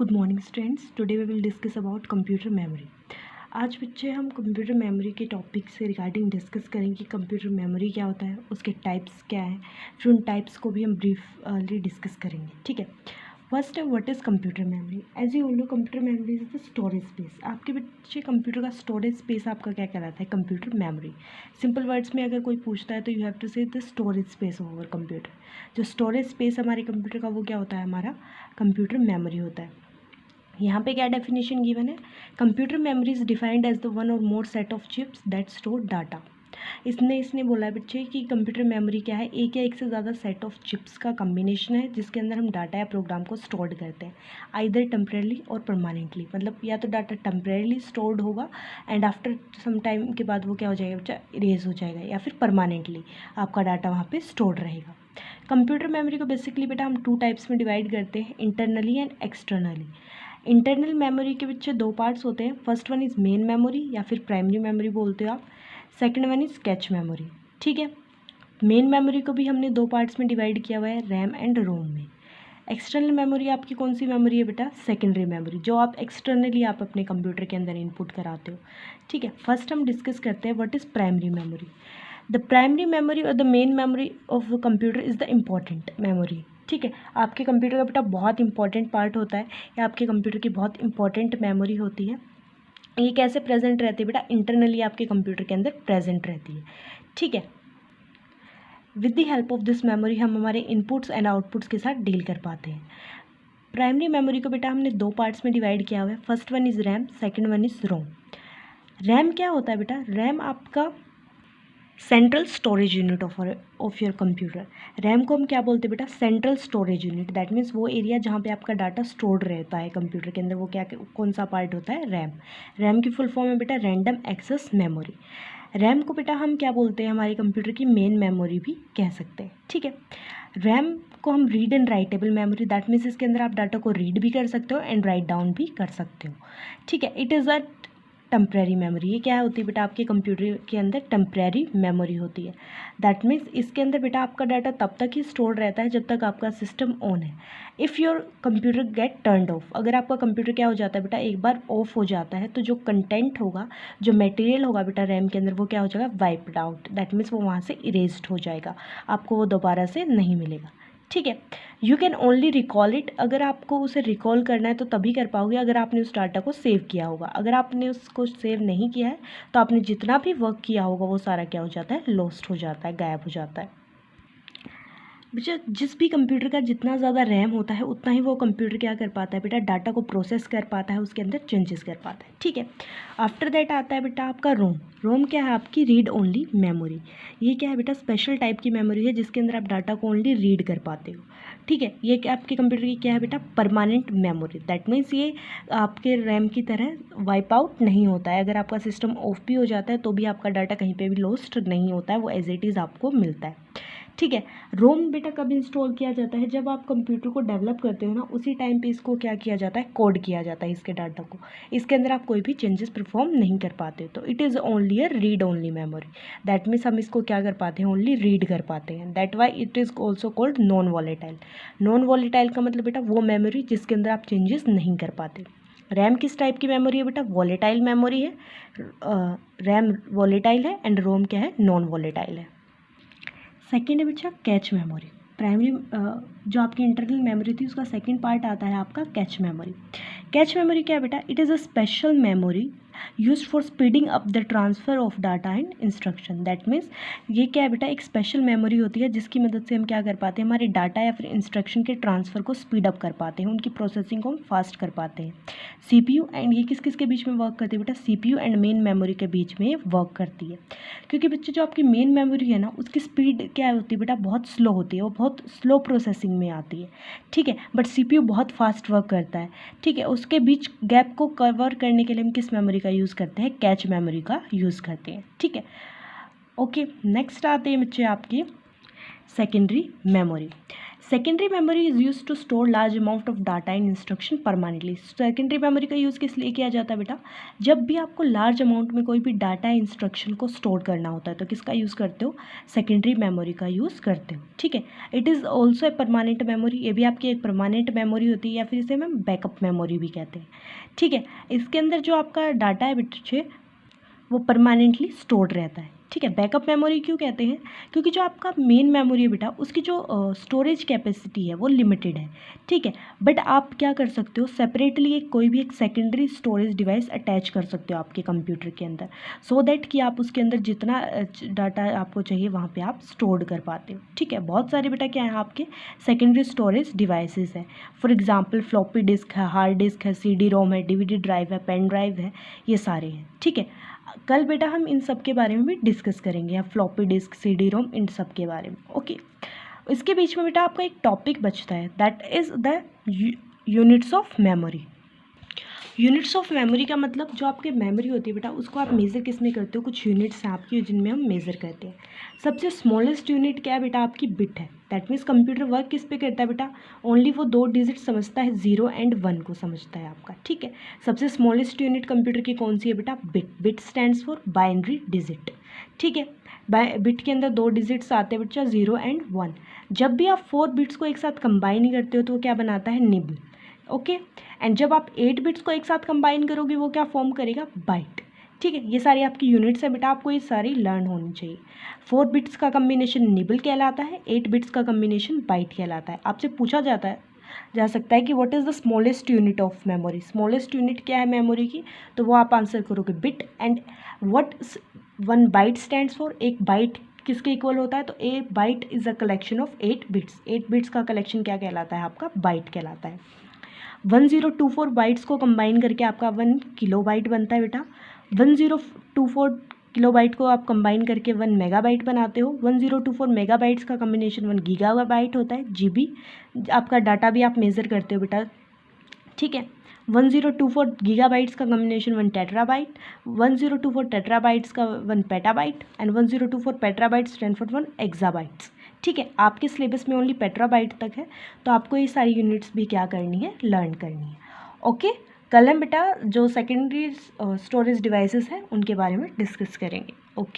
Good morning students, today we will discuss about computer memory. आज बच्चे हम computer memory के टॉपिक से रिगार्डिंग डिस्कस करेंगे कि कंप्यूटर मेमोरी क्या होता है, उसके टाइप्स क्या हैं, फिर उन टाइप्स को भी हम ब्रीफली डिस्कस करेंगे। ठीक है, फर्स्ट है what is computer memory. As you all know, computer memory is the storage space. आपके बच्चे कंप्यूटर का स्टोरेज स्पेस आपका क्या कहलाता है? Computer memory. सिंपल वर्ड्स में अगर कोई पूछता है तो यू हैव टू से the storage space of our computer. जो स्टोरेज स्पेस हमारे कंप्यूटर का वो क्या होता है? हमारा कंप्यूटर मेमोरी होता है। यहाँ पे क्या डेफिनेशन गिवन है? Computer memory is defined as the one or more set of chips that store data. इसने बोला है बच्चे कि कंप्यूटर मेमोरी क्या है? एक या एक से ज़्यादा सेट ऑफ चिप्स का कम्बिनेशन है जिसके अंदर हम डाटा या प्रोग्राम को स्टोर करते हैं, आइदर टेम्परेली और परमानेंटली। मतलब या तो डाटा टेम्परेली स्टोर्ड होगा एंड आफ्टर सम टाइम के बाद वो क्या हो जाएगा बच्चा? इरेज हो जाएगा, या फिर परमानेंटली आपका डाटा वहाँ पे स्टोर्ड रहेगा। कंप्यूटर मेमोरी को बेसिकली बेटा हम टू टाइप्स में डिवाइड करते हैं, internally and externally. Internal memory के पीछे दो पार्ट्स होते हैं। First one is main memory या फिर प्राइमरी मेमोरी बोलते हो आप। Second one is cache memory. ठीक है, मेन मेमोरी को भी हमने दो पार्ट्स में डिवाइड किया हुआ है, रैम एंड रोम में। एक्सटर्नल मेमोरी आपकी कौन सी मेमोरी है बेटा? सेकेंडरी मेमोरी, जो आप एक्सटर्नली आप अपने कंप्यूटर के अंदर इनपुट कराते हो। ठीक है, फर्स्ट हम डिस्कस करते हैं what is primary memory. The primary memory or the main memory of the computer is the important memory. ठीक है, आपके कंप्यूटर का बेटा बहुत इंपॉर्टेंट पार्ट होता है, या आपके कंप्यूटर की बहुत इंपॉर्टेंट मेमोरी होती है। ये कैसे प्रेजेंट रहती है बेटा? इंटरनली आपके कंप्यूटर के अंदर प्रेजेंट रहती है। ठीक है, with the help of this memory हम हमारे इनपुट्स एंड आउटपुट्स के साथ डील कर पाते हैं। प्राइमरी मेमोरी को बेटा हमने दो पार्ट्स में डिवाइड किया हुआ है। First one is RAM, second one is ROM. RAM क्या होता है बेटा? रैम आपका central storage unit of your computer. RAM को हम क्या बोलते हैं बेटा? Central storage unit. That means वो एरिया जहाँ पे आपका डाटा स्टोर्ड रहता है कंप्यूटर के अंदर, वो क्या कौन सा पार्ट होता है? रैम। रैम की फुल फॉर्म है बेटा रैंडम एक्सेस मेमोरी। रैम को बेटा हम क्या बोलते हैं? हमारे कंप्यूटर की मेन मेमोरी भी कह सकते हैं। ठीक है, रैम को हम read and writable memory, that means इसके अंदर आप डाटा को रीड भी कर सकते हो एंड राइट डाउन भी कर सकते हो। ठीक है, it is a temporary memory. ये क्या होती है बेटा? आपके कंप्यूटर के अंदर टेम्प्रेरी मेमोरी होती है। दैट मीन्स इसके अंदर बेटा आपका डाटा तब तक ही स्टोर रहता है जब तक आपका सिस्टम ऑन है। If your computer get turned off, अगर आपका कंप्यूटर क्या हो जाता है बेटा? एक बार ऑफ हो जाता है तो जो कंटेंट होगा, जो मटेरियल होगा बेटा रैम के अंदर, वो क्या हो जाएगा? Wiped out. दैट मीन्स वो वहाँ से इरेज्ड हो जाएगा, आपको वो दोबारा से नहीं मिलेगा। ठीक है, you can only recall it. अगर आपको उसे रिकॉल करना है तो तभी कर पाओगे अगर आपने उस डाटा को सेव किया होगा। अगर आपने उसको सेव नहीं किया है तो आपने जितना भी वर्क किया होगा वो सारा क्या हो जाता है? लॉस्ट हो जाता है, गायब हो जाता है। बेटा जिस भी कंप्यूटर का जितना ज़्यादा रैम होता है उतना ही वो कंप्यूटर क्या कर पाता है बेटा? डाटा को प्रोसेस कर पाता है, उसके अंदर चेंजेस कर पाता है। ठीक है, आफ्टर दैट आता है बेटा आपका रोम। रोम क्या है? आपकी रीड ओनली मेमोरी। ये क्या है बेटा? स्पेशल टाइप की मेमोरी है जिसके अंदर आप डाटा को ओनली रीड कर पाते हो। ठीक है, ये क्या आपके कंप्यूटर की क्या है बेटा? Permanent memory. दैट मीन्स ये आपके रैम की तरह वाइप आउट नहीं होता है। अगर आपका सिस्टम ऑफ भी हो जाता है तो भी आपका डाटा कहीं पे भी लॉस्ट नहीं होता है, वो एज इट इज़ आपको मिलता है। ठीक है, रोम बेटा कब इंस्टॉल किया जाता है? जब आप कंप्यूटर को डेवलप करते हो ना, उसी टाइम पे इसको क्या किया जाता है? कोड किया जाता है इसके डाटा को। इसके अंदर आप कोई भी चेंजेस परफॉर्म नहीं कर पाते, तो it is only a read only memory. That means हम इसको क्या कर पाते हैं? ओनली रीड कर पाते हैं। That why it is also called non volatile. Non volatile का मतलब बेटा वो मेमोरी जिसके अंदर आप चेंजेस नहीं कर पाते। रैम किस टाइप की मेमोरी है बेटा? वॉलेटाइल मेमोरी है। रैम वॉलेटाइल है एंड रोम क्या है? नॉन वॉलेटाइल है। सेकेंड है बच्चा कैच मेमोरी। प्राइमरी जो आपकी इंटरनल मेमोरी थी उसका सेकेंड पार्ट आता है आपका कैच मेमोरी। कैच मेमोरी क्या है बेटा? It is a special memory use for speeding up the transfer of data and instruction. That means ये क्या है बेटा? एक स्पेशल मेमोरी होती है जिसकी मदद से हम क्या कर पाते हैं? हमारे डाटा या फिर इंस्ट्रक्शन के ट्रांसफ़र को स्पीड अप कर पाते हैं, उनकी प्रोसेसिंग को हम फास्ट कर पाते हैं। CPU एंड ये किस किस के बीच में वर्क करती है बेटा? CPU एंड मेन मेमोरी के बीच में वर्क करती है। क्योंकि बच्चे जो आपकी मेन मेमोरी है ना, उसकी स्पीड क्या होती है बेटा? बहुत स्लो होती है, वो बहुत स्लो प्रोसेसिंग में आती है। ठीक है, बट CPU बहुत फास्ट वर्क करता है। ठीक है, उसके बीच गैप को कवर करने के लिए हम किस मेमोरी का यूज़ करते हैं? कैच मेमोरी का यूज़ करते हैं। ठीक है, ओके, नेक्स्ट आते हैं बच्चे आपकी secondary memory. Secondary memory is use to store large amount of data and instruction permanently. Secondary memory का यूज़ किस लिए किया जाता है बेटा? जब भी आपको लार्ज अमाउंट में कोई भी डाटा इंस्ट्रक्शन को स्टोर करना होता है तो किसका यूज़ करते हो? सेकेंडरी मेमोरी का यूज़ करते हो, ठीक है। It is also a permanent memory, ये भी आपकी एक परमानेंट मेमोरी होती है या फिर इसे हम बैकअप मेमोरी भी कहते हैं, ठीक है। इसके अंदर जो आपका डाटा है बच्चे वो परमानेंटली स्टोर्ड रहता है, ठीक है। बैकअप मेमोरी क्यों कहते हैं? क्योंकि जो आपका मेन मेमोरी है बेटा उसकी जो स्टोरेज कैपेसिटी है वो लिमिटेड है, ठीक है। बट आप क्या कर सकते हो, सेपरेटली एक कोई भी एक सेकेंडरी स्टोरेज डिवाइस अटैच कर सकते हो आपके कंप्यूटर के अंदर, सो दैट कि आप उसके अंदर जितना डाटा आपको चाहिए वहाँ पे आप स्टोर कर पाते हो, ठीक है। बहुत सारे बेटा क्या है आपके सेकेंडरी स्टोरेज डिवाइसेस हैं। फॉर एग्जाम्पल फ्लॉपी डिस्क है, हार्ड डिस्क है, CD-ROM है, DVD ड्राइव है, पेन ड्राइव है, ये सारे हैं, ठीक है। कल बेटा हम इन सब के बारे में भी डिस्कस करेंगे, या फ्लॉपी डिस्क, CD-ROM, इन सब के बारे में, ओके। इसके बीच में बेटा आपका एक टॉपिक बचता है, that is the units of memory. Units of memory का मतलब जो आपके मेमोरी होती है बेटा उसको आप मेज़र किस में करते हो? कुछ यूनिट्स हैं आपकी जिनमें हम मेज़र करते हैं। सबसे स्मॉलेस्ट यूनिट क्या है बेटा? आपकी बिट है। दैट मीन्स कंप्यूटर वर्क किस पे करता है बेटा? ओनली वो 2 डिजिट समझता है, 0 एंड 1 को समझता है आपका, ठीक है। सबसे स्मॉलेस्ट यूनिट कंप्यूटर की कौन सी है बेटा? Bit. Bit stands for binary digit, ठीक है। बिट के अंदर 2 डिजिट्स आते हैं बच्चा, 0 एंड 1। जब भी आप 4 बिट्स को एक साथ कंबाइन करते हो तो वो क्या बनाता है? Nibble, okay. एंड जब आप 8 बिट्स को एक साथ कंबाइन करोगे वो क्या फॉर्म करेगा? बाइट, ठीक है। ये सारी आपकी यूनिट्स हैं बेटा, आपको ये सारी लर्न होनी चाहिए। 4 बिट्स का कम्बिनेशन निबल कहलाता है, 8 बिट्स का कम्बिनेशन बाइट कहलाता है। आपसे पूछा जा सकता है कि what is the smallest unit of memory? Smallest unit क्या है मेमोरी की? तो वो आप आंसर करोगे bit. And what 1 byte stands for? एक बाइट किसके इक्वल होता है? तो a byte is a collection of 8 bits. 8 bits का कलेक्शन क्या कहलाता है? आपका बाइट कहलाता है। 1024 बाइट्स को कंबाइन करके आपका 1 किलोबाइट बनता है बेटा। 1024 किलोबाइट को आप कंबाइन करके 1 मेगाबाइट बनाते हो। 1024 मेगाबाइट्स का कम्बिनेशन 1 गीगाबाइट होता है, GB। आपका डाटा भी आप मेज़र करते हो बेटा, ठीक है। 1024 गीगाबाइट्स का कम्बिनेशन 1 टेट्राबाइट, 1024 टेट्राबाइट्स का 1 petabyte, and 1024 petabytes stand for 1 exabytes, ठीक है। आपके सिलेबस में ओनली पेट्राबाइट तक है, तो आपको ये सारी यूनिट्स भी क्या करनी है? लर्न करनी है, ओके। कल हम बेटा जो सेकेंडरी स्टोरेज डिवाइसेस हैं उनके बारे में डिस्कस करेंगे, ओके।